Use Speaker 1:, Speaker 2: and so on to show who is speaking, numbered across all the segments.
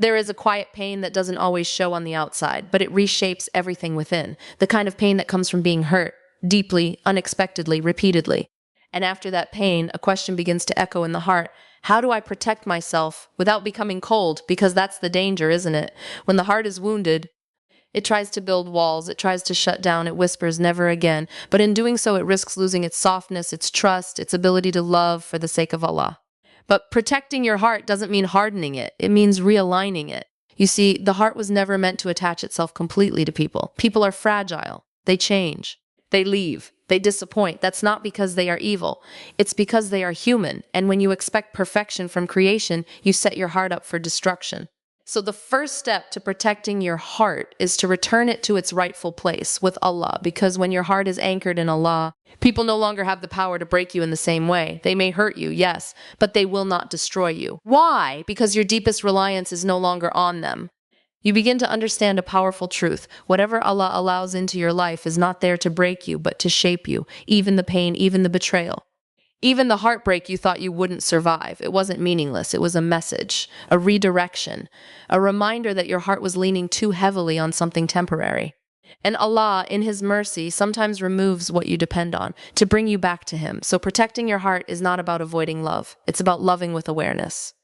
Speaker 1: There is a quiet pain that doesn't always show on the outside, but it reshapes everything within. The kind of pain that comes from being hurt, deeply, unexpectedly, repeatedly. And after that pain, a question begins to echo in the heart. How do I protect myself without becoming cold? Because that's the danger, isn't it? When the heart is wounded, it tries to build walls, it tries to shut down, it whispers never again. But in doing so, it risks losing its softness, its trust, its ability to love for the sake of Allah. But protecting your heart doesn't mean hardening it. It means realigning it. You see, the heart was never meant to attach itself completely to people. People are fragile. They change. They leave. They disappoint. That's not because they are evil. It's because they are human. And when you expect perfection from creation, you set your heart up for destruction. So the first step to protecting your heart is to return it to its rightful place with Allah, because when your heart is anchored in Allah, people no longer have the power to break you in the same way. They may hurt you, yes, but they will not destroy you. Why? Because your deepest reliance is no longer on them. You begin to understand a powerful truth. Whatever Allah allows into your life is not there to break you, but to shape you, even the pain, even the betrayal. Even the heartbreak you thought you wouldn't survive. It wasn't meaningless. It was a message, a redirection, a reminder that your heart was leaning too heavily on something temporary. And Allah, in His mercy, sometimes removes what you depend on to bring you back to Him. So protecting your heart is not about avoiding love. It's about loving with awareness.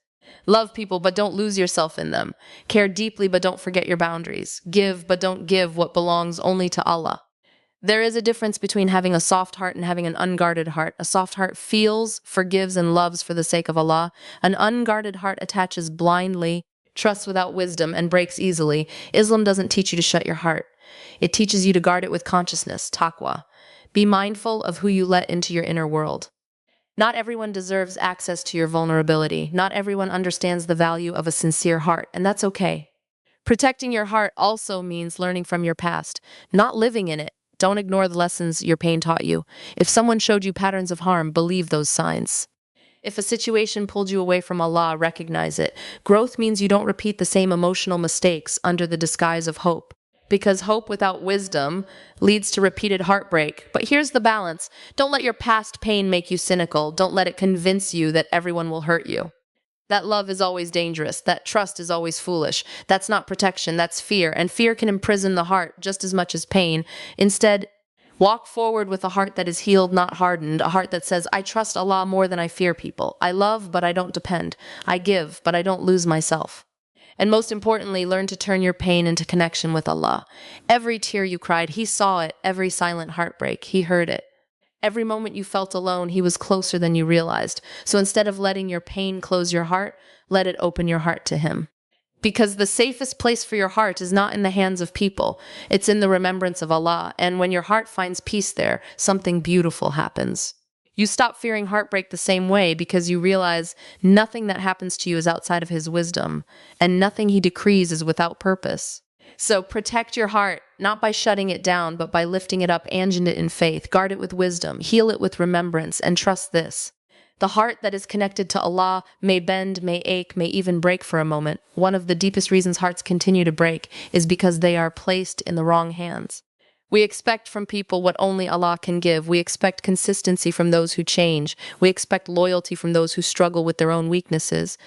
Speaker 1: Love people, but don't lose yourself in them. Care deeply, but don't forget your boundaries. Give, but don't give what belongs only to Allah. There is a difference between having a soft heart and having an unguarded heart. A soft heart feels, forgives, and loves for the sake of Allah. An unguarded heart attaches blindly, trusts without wisdom, and breaks easily. Islam doesn't teach you to shut your heart. It teaches you to guard it with consciousness, taqwa. Be mindful of who you let into your inner world. Not everyone deserves access to your vulnerability. Not everyone understands the value of a sincere heart, and that's okay. Protecting your heart also means learning from your past, not living in it. Don't ignore the lessons your pain taught you. If someone showed you patterns of harm, believe those signs. If a situation pulled you away from Allah, recognize it. Growth means you don't repeat the same emotional mistakes under the disguise of hope. Because hope without wisdom leads to repeated heartbreak. But here's the balance. Don't let your past pain make you cynical. Don't let it convince you that everyone will hurt you. That love is always dangerous. That trust is always foolish. That's not protection, that's fear. And fear can imprison the heart just as much as pain. Instead, walk forward with a heart that is healed, not hardened. A heart that says, I trust Allah more than I fear people. I love, but I don't depend. I give, but I don't lose myself. And most importantly, learn to turn your pain into connection with Allah. Every tear you cried, He saw it. Every silent heartbreak, He heard it. Every moment you felt alone, He was closer than you realized. So instead of letting your pain close your heart, let it open your heart to Him. Because the safest place for your heart is not in the hands of people. It's in the remembrance of Allah. And when your heart finds peace there, something beautiful happens. You stop fearing heartbreak the same way because you realize nothing that happens to you is outside of His wisdom, and nothing He decrees is without purpose. So protect your heart, not by shutting it down, but by lifting it up and it in faith. Guard it with wisdom, heal it with remembrance, and trust this. The heart that is connected to Allah may bend, may ache, may even break for a moment. One of the deepest reasons hearts continue to break is because they are placed in the wrong hands. We expect from people what only Allah can give. We expect consistency from those who change. We expect loyalty from those who struggle with their own weaknesses.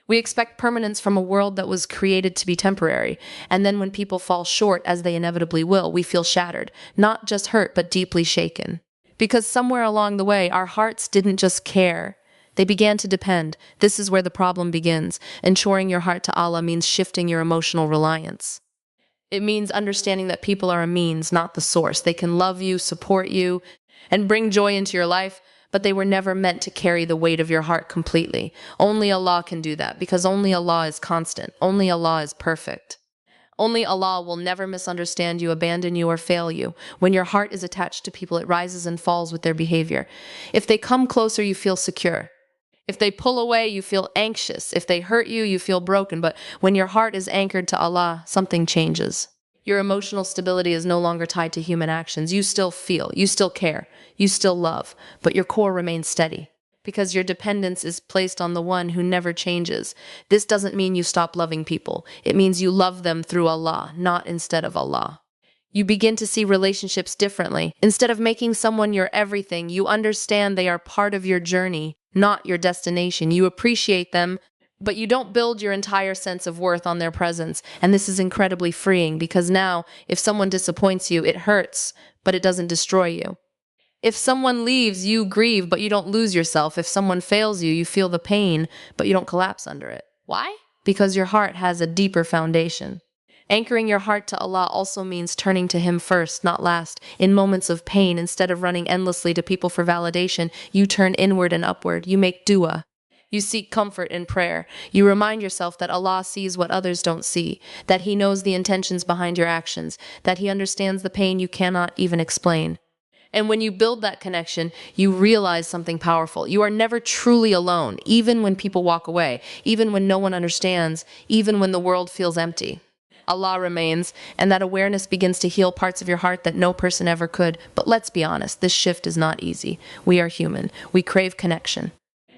Speaker 1: We expect permanence from a world that was created to be temporary. And then when people fall short, as they inevitably will, we feel shattered. Not just hurt, but deeply shaken. Because somewhere along the way, our hearts didn't just care. They began to depend. This is where the problem begins. Ensuring your heart to Allah means shifting your emotional reliance. It means understanding that people are a means, not the source. They can love you, support you, and bring joy into your life, but they were never meant to carry the weight of your heart completely. Only Allah can do that, because only Allah is constant. Only Allah is perfect. Only Allah will never misunderstand you, abandon you, or fail you. When your heart is attached to people, it rises and falls with their behavior. If they come closer, you feel secure. If they pull away, you feel anxious. If they hurt you, you feel broken. But when your heart is anchored to Allah, something changes. Your emotional stability is no longer tied to human actions. You still feel, you still care, you still love, but your core remains steady. Because your dependence is placed on the one who never changes. This doesn't mean you stop loving people. It means you love them through Allah, not instead of Allah. You begin to see relationships differently. Instead of making someone your everything, you understand they are part of your journey, not your destination. You appreciate them But you don't build your entire sense of worth on their presence. And this is incredibly freeing because now, if someone disappoints you, it hurts, but it doesn't destroy you. If someone leaves, you grieve, but you don't lose yourself. If someone fails you, you feel the pain, but you don't collapse under it. Why? Because your heart has a deeper foundation. Anchoring your heart to Allah also means turning to Him first, not last. In moments of pain, instead of running endlessly to people for validation, you turn inward and upward. You make dua. You seek comfort in prayer. You remind yourself that Allah sees what others don't see, that He knows the intentions behind your actions, that He understands the pain you cannot even explain. And when you build that connection, you realize something powerful. You are never truly alone, even when people walk away, even when no one understands, even when the world feels empty. Allah remains, and that awareness begins to heal parts of your heart that no person ever could. But let's be honest, this shift is not easy. We are human. We crave connection.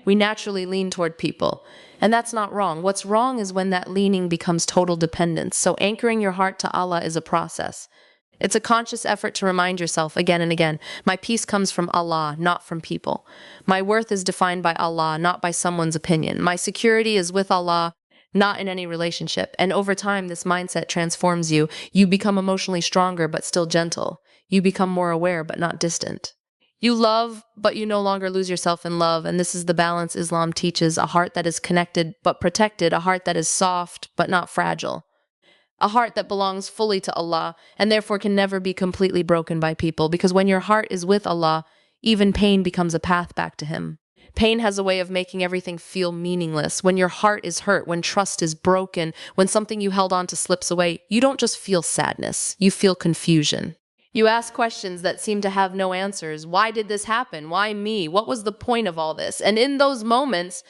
Speaker 1: We naturally lean toward people. And that's not wrong. What's wrong is when that leaning becomes total dependence. So anchoring your heart to Allah is a process. It's a conscious effort to remind yourself again and again, my peace comes from Allah, not from people. My worth is defined by Allah, not by someone's opinion. My security is with Allah, not in any relationship. And over time, this mindset transforms you. You become emotionally stronger, but still gentle. You become more aware, but not distant. You love, but you no longer lose yourself in love. And this is the balance Islam teaches, a heart that is connected, but protected, a heart that is soft, but not fragile. A heart that belongs fully to Allah and therefore can never be completely broken by people, because when your heart is with Allah, even pain becomes a path back to Him. Pain has a way of making everything feel meaningless. When your heart is hurt, when trust is broken, when something you held on to slips away, you don't just feel sadness, you feel confusion. You ask questions that seem to have no answers. Why did this happen? Why me? What was the point of all this? And in those moments,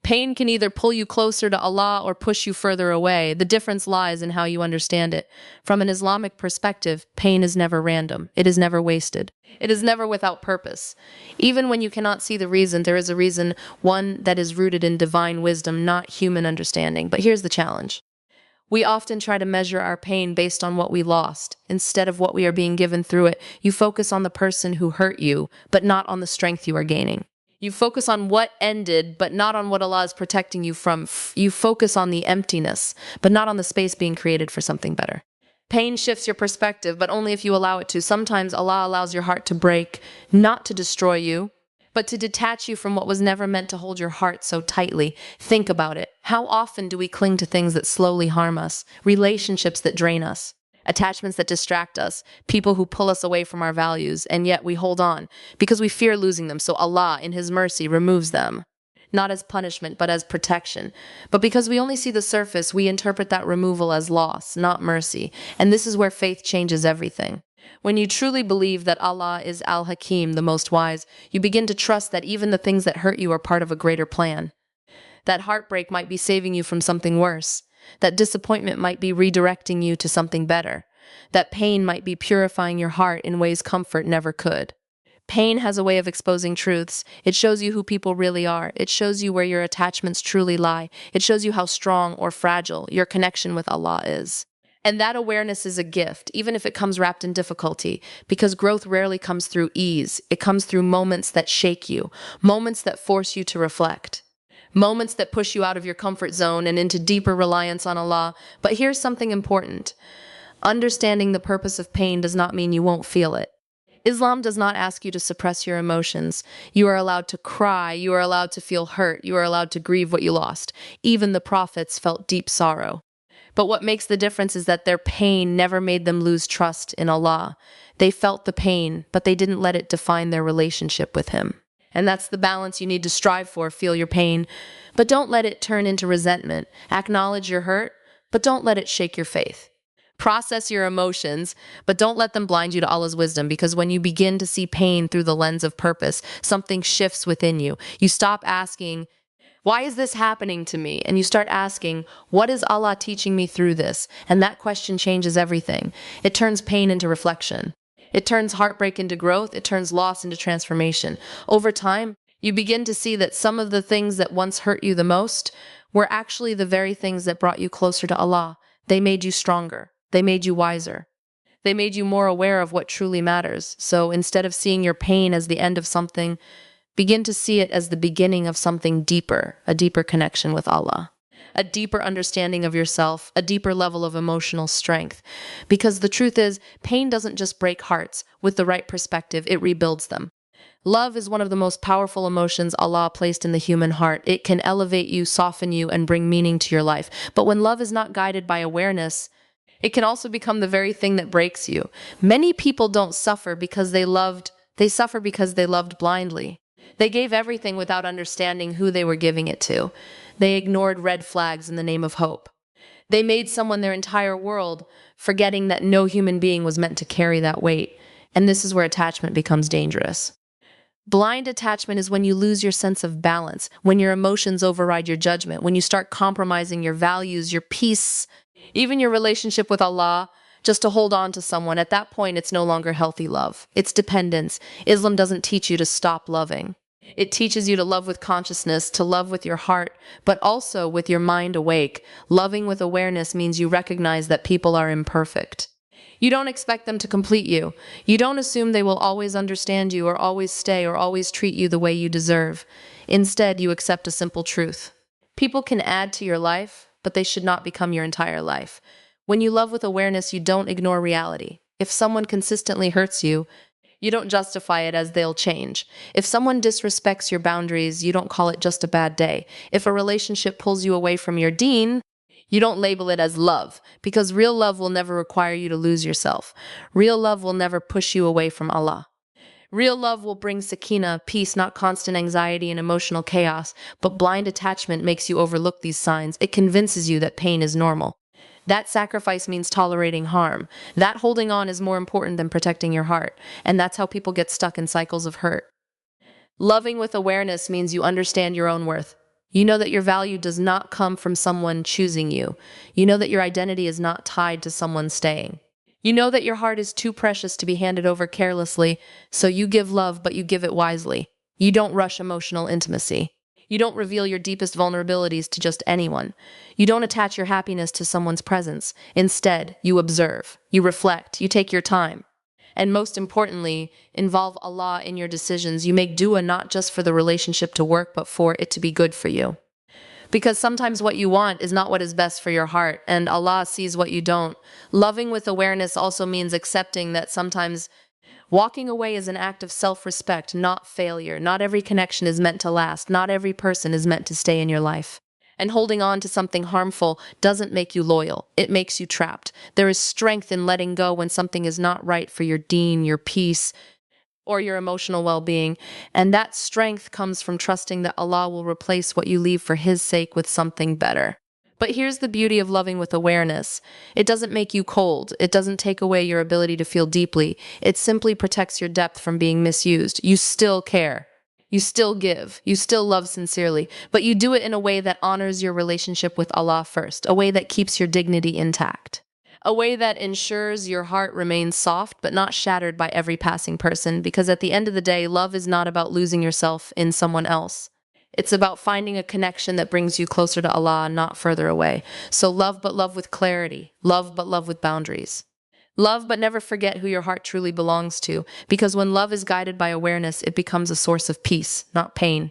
Speaker 1: pain can either pull you closer to Allah or push you further away. The difference lies in how you understand it. From an Islamic perspective, pain is never random. It is never wasted. It is never without purpose. Even when you cannot see the reason, there is a reason, one that is rooted in divine wisdom, not human understanding. But here's the challenge. We often try to measure our pain based on what we lost, instead of what we are being given through it. You focus on the person who hurt you, but not on the strength you are gaining. You focus on what ended, but not on what Allah is protecting you from. You focus on the emptiness, but not on the space being created for something better. Pain shifts your perspective, but only if you allow it to. Sometimes Allah allows your heart to break, not to destroy you, but to detach you from what was never meant to hold your heart so tightly. Think about it. How often do we cling to things that slowly harm us, relationships that drain us, attachments that distract us, people who pull us away from our values, and yet we hold on because we fear losing them, so Allah, in His mercy, removes them. Not as punishment, but as protection. But because we only see the surface, we interpret that removal as loss, not mercy. And this is where faith changes everything. When you truly believe that Allah is Al-Hakim, the Most Wise, you begin to trust that even the things that hurt you are part of a greater plan. That heartbreak might be saving you from something worse. That disappointment might be redirecting you to something better. That pain might be purifying your heart in ways comfort never could. Pain has a way of exposing truths. It shows you who people really are. It shows you where your attachments truly lie. It shows you how strong or fragile your connection with Allah is. And that awareness is a gift, even if it comes wrapped in difficulty, because growth rarely comes through ease. It comes through moments that shake you, moments that force you to reflect, moments that push you out of your comfort zone and into deeper reliance on Allah. But here's something important. Understanding the purpose of pain does not mean you won't feel it. Islam does not ask you to suppress your emotions. You are allowed to cry. You are allowed to feel hurt. You are allowed to grieve what you lost. Even the prophets felt deep sorrow. But what makes the difference is that their pain never made them lose trust in Allah. They felt the pain, but they didn't let it define their relationship with Him. And that's the balance you need to strive for. Feel your pain, but don't let it turn into resentment. Acknowledge your hurt, but don't let it shake your faith. Process your emotions, but don't let them blind you to Allah's wisdom, because when you begin to see pain through the lens of purpose, something shifts within you. You stop asking, why is this happening to me? And you start asking, what is Allah teaching me through this? And that question changes everything. It turns pain into reflection. It turns heartbreak into growth. It turns loss into transformation. Over time, you begin to see that some of the things that once hurt you the most were actually the very things that brought you closer to Allah. They made you stronger. They made you wiser. They made you more aware of what truly matters. So instead of seeing your pain as the end of something, begin to see it as the beginning of something deeper, a deeper connection with Allah. a deeper understanding of yourself, a deeper level of emotional strength. Because the truth is, pain doesn't just break hearts. With the right perspective, it rebuilds them. Love is one of the most powerful emotions Allah placed in the human heart. It can elevate you, soften you, and bring meaning to your life. But when love is not guided by awareness, it can also become the very thing that breaks you. Many people don't suffer because they suffer because they loved blindly. They gave everything without understanding who they were giving it to. They ignored red flags in the name of hope. They made someone their entire world, forgetting that no human being was meant to carry that weight. And this is where attachment becomes dangerous. Blind attachment is when you lose your sense of balance, when your emotions override your judgment, when you start compromising your values, your peace, even your relationship with Allah, just to hold on to someone. At that point, it's no longer healthy love. It's dependence. Islam doesn't teach you to stop loving. It teaches you to love with consciousness, to love with your heart, but also with your mind awake. Loving with awareness means you recognize that people are imperfect. You don't expect them to complete you. You don't assume they will always understand you or always stay or always treat you the way you deserve. Instead, you accept a simple truth. People can add to your life, but they should not become your entire life. When you love with awareness, you don't ignore reality. If someone consistently hurts you, you don't justify it as they'll change. If someone disrespects your boundaries, you don't call it just a bad day. If a relationship pulls you away from your deen, you don't label it as love, because real love will never require you to lose yourself. Real love will never push you away from Allah. Real love will bring sakina, peace, not constant anxiety and emotional chaos, but blind attachment makes you overlook these signs. It convinces you that pain is normal. That sacrifice means tolerating harm. That holding on is more important than protecting your heart. And that's how people get stuck in cycles of hurt. Loving with awareness means you understand your own worth. You know that your value does not come from someone choosing you. You know that your identity is not tied to someone staying. You know that your heart is too precious to be handed over carelessly, so you give love, but you give it wisely. You don't rush emotional intimacy. You don't reveal your deepest vulnerabilities to just anyone. You don't attach your happiness to someone's presence. Instead, you observe, you reflect, you take your time. And most importantly, involve Allah in your decisions. You make dua not just for the relationship to work, but for it to be good for you. Because sometimes what you want is not what is best for your heart, and Allah sees what you don't. Loving with awareness also means accepting that sometimes walking away is an act of self-respect, not failure. Not every connection is meant to last. Not every person is meant to stay in your life. And holding on to something harmful doesn't make you loyal. It makes you trapped. There is strength in letting go when something is not right for your deen, your peace, or your emotional well-being. And that strength comes from trusting that Allah will replace what you leave for His sake with something better. But here's the beauty of loving with awareness. It doesn't make you cold. It doesn't take away your ability to feel deeply. It simply protects your depth from being misused. You still care. You still give. You still love sincerely. But you do it in a way that honors your relationship with Allah first, a way that keeps your dignity intact. A way that ensures your heart remains soft but not shattered by every passing person, because at the end of the day, love is not about losing yourself in someone else. It's about finding a connection that brings you closer to Allah, not further away. So love, but love with clarity. Love, but love with boundaries. Love, but never forget who your heart truly belongs to, because when love is guided by awareness, it becomes a source of peace, not pain.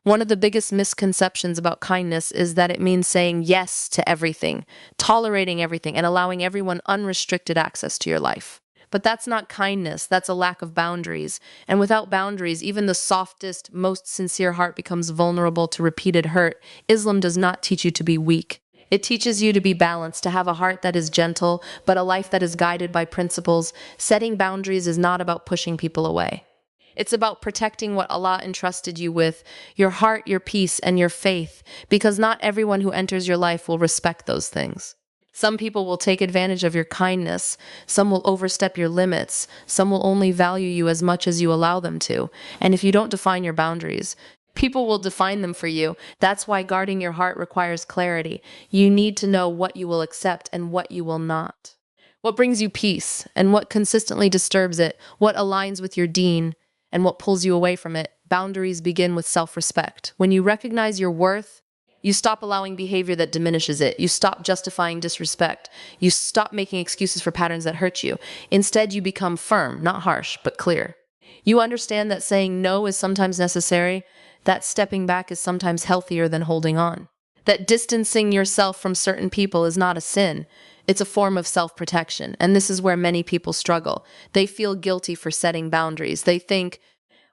Speaker 1: One of the biggest misconceptions about kindness is that it means saying yes to everything, tolerating everything, and allowing everyone unrestricted access to your life. But that's not kindness, that's a lack of boundaries. And without boundaries, even the softest, most sincere heart becomes vulnerable to repeated hurt. Islam does not teach you to be weak. It teaches you to be balanced, to have a heart that is gentle, but a life that is guided by principles. Setting boundaries is not about pushing people away. It's about protecting what Allah entrusted you with, your heart, your peace, and your faith, because not everyone who enters your life will respect those things. Some people will take advantage of your kindness, some will overstep your limits, some will only value you as much as you allow them to. And if you don't define your boundaries, people will define them for you. That's why guarding your heart requires clarity. You need to know what you will accept and what you will not. What brings you peace and what consistently disturbs it, what aligns with your deen and what pulls you away from it. Boundaries begin with self-respect. When you recognize your worth, you stop allowing behavior that diminishes it. You stop justifying disrespect. You stop making excuses for patterns that hurt you. Instead, you become firm, not harsh, but clear. You understand that saying no is sometimes necessary, that stepping back is sometimes healthier than holding on. That distancing yourself from certain people is not a sin. It's a form of self-protection, and this is where many people struggle. They feel guilty for setting boundaries. They think,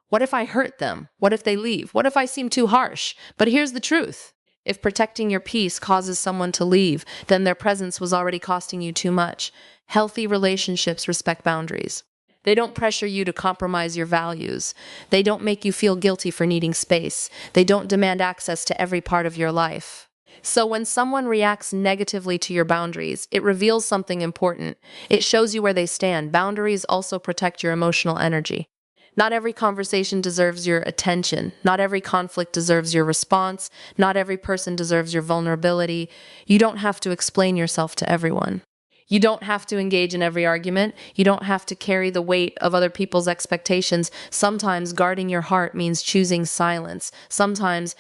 Speaker 1: what if I hurt them? What if they leave? What if I seem too harsh? But here's the truth. If protecting your peace causes someone to leave, then their presence was already costing you too much. Healthy relationships respect boundaries. They don't pressure you to compromise your values. They don't make you feel guilty for needing space. They don't demand access to every part of your life. So when someone reacts negatively to your boundaries, it reveals something important. It shows you where they stand. Boundaries also protect your emotional energy. Not every conversation deserves your attention. Not every conflict deserves your response. Not every person deserves your vulnerability. You don't have to explain yourself to everyone. You don't have to engage in every argument. You don't have to carry the weight of other people's expectations. Sometimes guarding your heart means choosing silence. Sometimes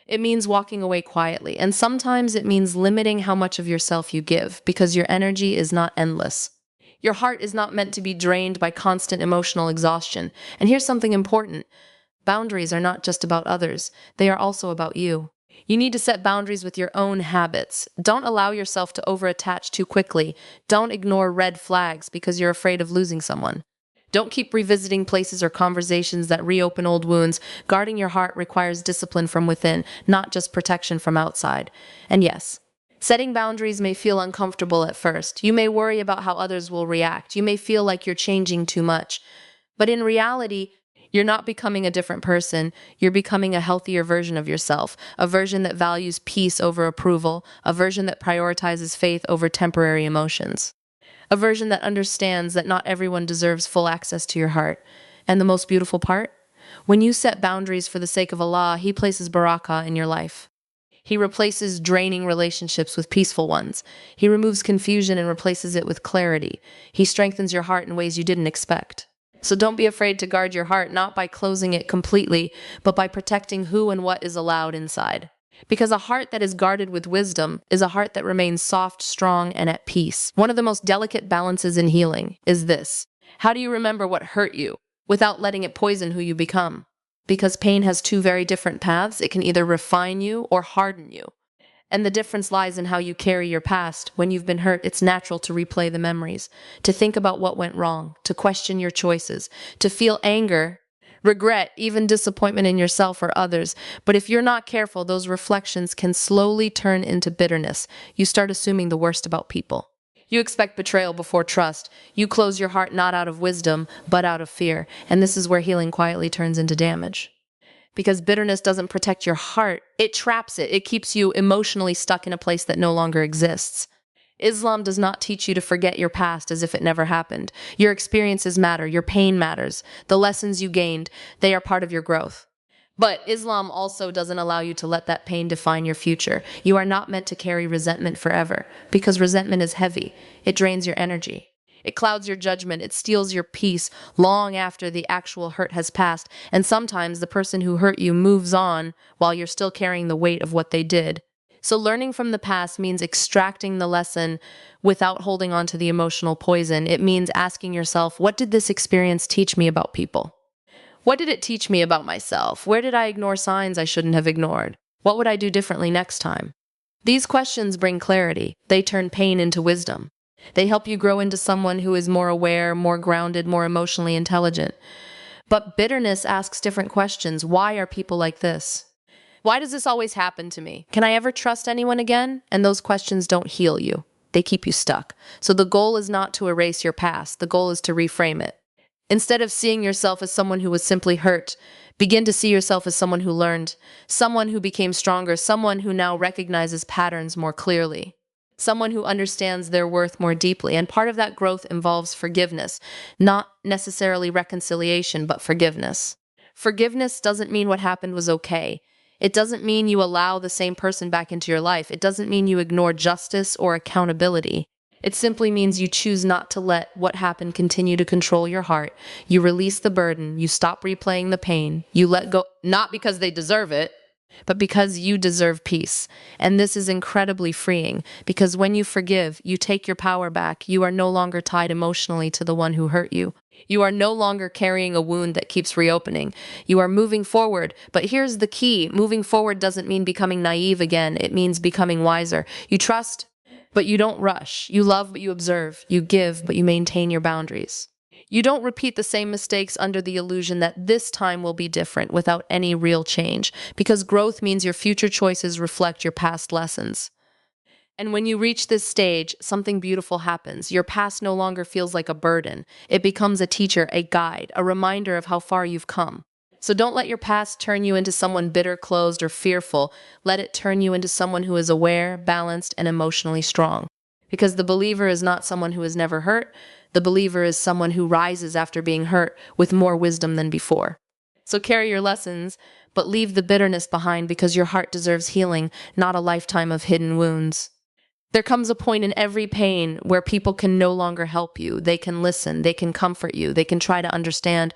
Speaker 1: it means walking away quietly. And sometimes it means limiting how much of yourself you give, because your energy is not endless. Your heart is not meant to be drained by constant emotional exhaustion. And here's something important. Boundaries are not just about others. They are also about you. You need to set boundaries with your own habits. Don't allow yourself to overattach too quickly. Don't ignore red flags because you're afraid of losing someone. Don't keep revisiting places or conversations that reopen old wounds. Guarding your heart requires discipline from within, not just protection from outside. And yes, setting boundaries may feel uncomfortable at first. You may worry about how others will react. You may feel like you're changing too much. But in reality, you're not becoming a different person. You're becoming a healthier version of yourself, a version that values peace over approval, a version that prioritizes faith over temporary emotions, a version that understands that not everyone deserves full access to your heart. And the most beautiful part? When you set boundaries for the sake of Allah, He places barakah in your life. He replaces draining relationships with peaceful ones. He removes confusion and replaces it with clarity. He strengthens your heart in ways you didn't expect. So don't be afraid to guard your heart, not by closing it completely, but by protecting who and what is allowed inside. Because a heart that is guarded with wisdom is a heart that remains soft, strong, and at peace. One of the most delicate balances in healing is this. How do you remember what hurt you without letting it poison who you become? Because pain has two very different paths. It can either refine you or harden you. And the difference lies in how you carry your past. When you've been hurt, it's natural to replay the memories, to think about what went wrong, to question your choices, to feel anger, regret, even disappointment in yourself or others. But if you're not careful, those reflections can slowly turn into bitterness. You start assuming the worst about people. You expect betrayal before trust. You close your heart not out of wisdom, but out of fear. And this is where healing quietly turns into damage. Because bitterness doesn't protect your heart, it traps it. It keeps you emotionally stuck in a place that no longer exists. Islam does not teach you to forget your past as if it never happened. Your experiences matter. Your pain matters. The lessons you gained, they are part of your growth. But Islam also doesn't allow you to let that pain define your future. You are not meant to carry resentment forever, because resentment is heavy. It drains your energy. It clouds your judgment. It steals your peace long after the actual hurt has passed. And sometimes the person who hurt you moves on while you're still carrying the weight of what they did. So learning from the past means extracting the lesson without holding on to the emotional poison. It means asking yourself, what did this experience teach me about people? What did it teach me about myself? Where did I ignore signs I shouldn't have ignored? What would I do differently next time? These questions bring clarity. They turn pain into wisdom. They help you grow into someone who is more aware, more grounded, more emotionally intelligent. But bitterness asks different questions. Why are people like this? Why does this always happen to me? Can I ever trust anyone again? And those questions don't heal you. They keep you stuck. So the goal is not to erase your past. The goal is to reframe it. Instead of seeing yourself as someone who was simply hurt, begin to see yourself as someone who learned, someone who became stronger, someone who now recognizes patterns more clearly, someone who understands their worth more deeply. And part of that growth involves forgiveness, not necessarily reconciliation, but forgiveness. Forgiveness doesn't mean what happened was okay. It doesn't mean you allow the same person back into your life. It doesn't mean you ignore justice or accountability. It simply means you choose not to let what happened continue to control your heart. You release the burden. You stop replaying the pain. You let go, not because they deserve it, but because you deserve peace. And this is incredibly freeing, because when you forgive, you take your power back. You are no longer tied emotionally to the one who hurt you. You are no longer carrying a wound that keeps reopening. You are moving forward. But here's the key. Moving forward doesn't mean becoming naive again. It means becoming wiser. You trust, but you don't rush. You love, but you observe. You give, but you maintain your boundaries. You don't repeat the same mistakes under the illusion that this time will be different without any real change, because growth means your future choices reflect your past lessons. And when you reach this stage, something beautiful happens. Your past no longer feels like a burden. It becomes a teacher, a guide, a reminder of how far you've come. So don't let your past turn you into someone bitter, closed, or fearful. Let it turn you into someone who is aware, balanced, and emotionally strong. Because the believer is not someone who is never hurt. The believer is someone who rises after being hurt with more wisdom than before. So carry your lessons, but leave the bitterness behind because your heart deserves healing, not a lifetime of hidden wounds. There comes a point in every pain where people can no longer help you. They can listen, they can comfort you, they can try to understand.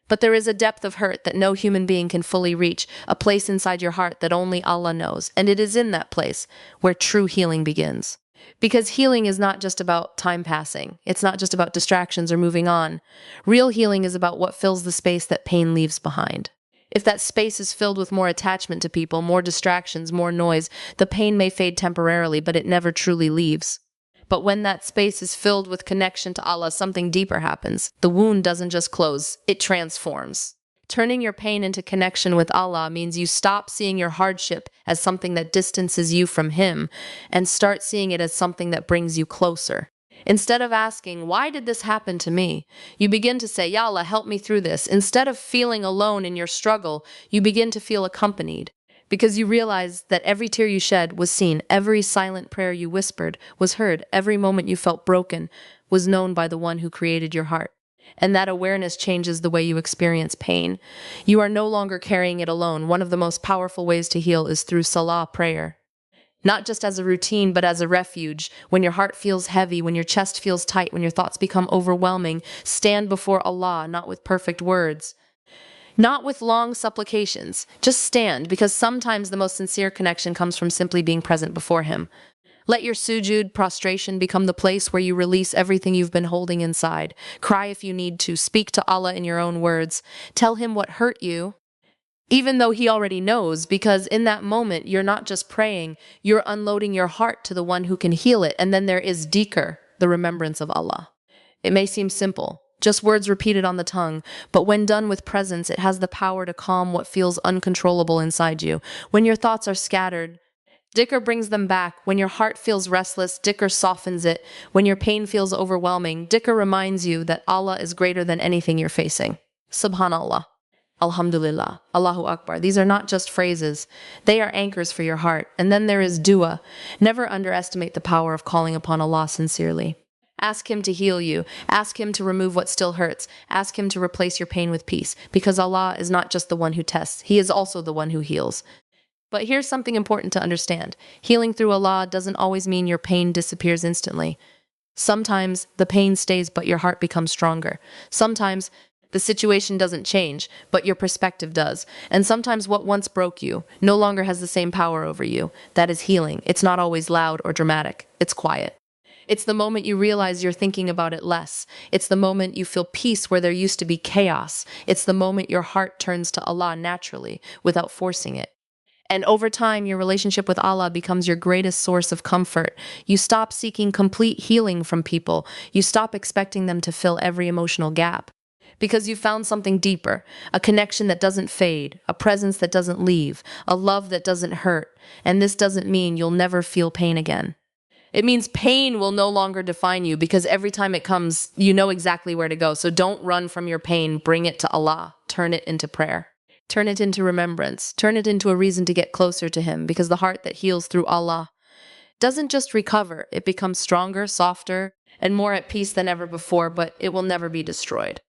Speaker 1: But there is a depth of hurt that no human being can fully reach, a place inside your heart that only Allah knows. And it is in that place where true healing begins. Because healing is not just about time passing. It's not just about distractions or moving on. Real healing is about what fills the space that pain leaves behind. If that space is filled with more attachment to people, more distractions, more noise, the pain may fade temporarily, but it never truly leaves. But when that space is filled with connection to Allah, something deeper happens. The wound doesn't just close, it transforms. Turning your pain into connection with Allah means you stop seeing your hardship as something that distances you from Him and start seeing it as something that brings you closer. Instead of asking, why did this happen to me? You begin to say, Ya Allah, help me through this. Instead of feeling alone in your struggle, you begin to feel accompanied. Because you realize that every tear you shed was seen, every silent prayer you whispered was heard, every moment you felt broken was known by the one who created your heart. And that awareness changes the way you experience pain. You are no longer carrying it alone. One of the most powerful ways to heal is through salah, prayer. Not just as a routine, but as a refuge. When your heart feels heavy, when your chest feels tight, when your thoughts become overwhelming, stand before Allah, not with perfect words, not with long supplications. Just stand, because sometimes the most sincere connection comes from simply being present before Him. Let your sujud, prostration, become the place where you release everything you've been holding inside. Cry if you need to. Speak to Allah in your own words. Tell Him what hurt you, even though He already knows, because in that moment, you're not just praying, you're unloading your heart to the one who can heal it. And then there is dhikr, the remembrance of Allah. It may seem simple, just words repeated on the tongue, but when done with presence, it has the power to calm what feels uncontrollable inside you. When your thoughts are scattered, dhikr brings them back. When your heart feels restless, dhikr softens it. When your pain feels overwhelming, dhikr reminds you that Allah is greater than anything you're facing. Subhanallah. Alhamdulillah, Allahu Akbar. These are not just phrases. They are anchors for your heart. And then there is dua. Never underestimate the power of calling upon Allah sincerely. Ask Him to heal you. Ask Him to remove what still hurts. Ask Him to replace your pain with peace. Because Allah is not just the one who tests. He is also the one who heals. But here's something important to understand. Healing through Allah doesn't always mean your pain disappears instantly. Sometimes the pain stays, but your heart becomes stronger. Sometimes the situation doesn't change, but your perspective does. And sometimes what once broke you no longer has the same power over you. That is healing. It's not always loud or dramatic. It's quiet. It's the moment you realize you're thinking about it less. It's the moment you feel peace where there used to be chaos. It's the moment your heart turns to Allah naturally, without forcing it. And over time, your relationship with Allah becomes your greatest source of comfort. You stop seeking complete healing from people. You stop expecting them to fill every emotional gap. Because you found something deeper, a connection that doesn't fade, a presence that doesn't leave, a love that doesn't hurt. And this doesn't mean you'll never feel pain again. It means pain will no longer define you, because every time it comes, you know exactly where to go. So don't run from your pain. Bring it to Allah. Turn it into prayer. Turn it into remembrance. Turn it into a reason to get closer to Him, because the heart that heals through Allah doesn't just recover. It becomes stronger, softer, and more at peace than ever before, but it will never be destroyed.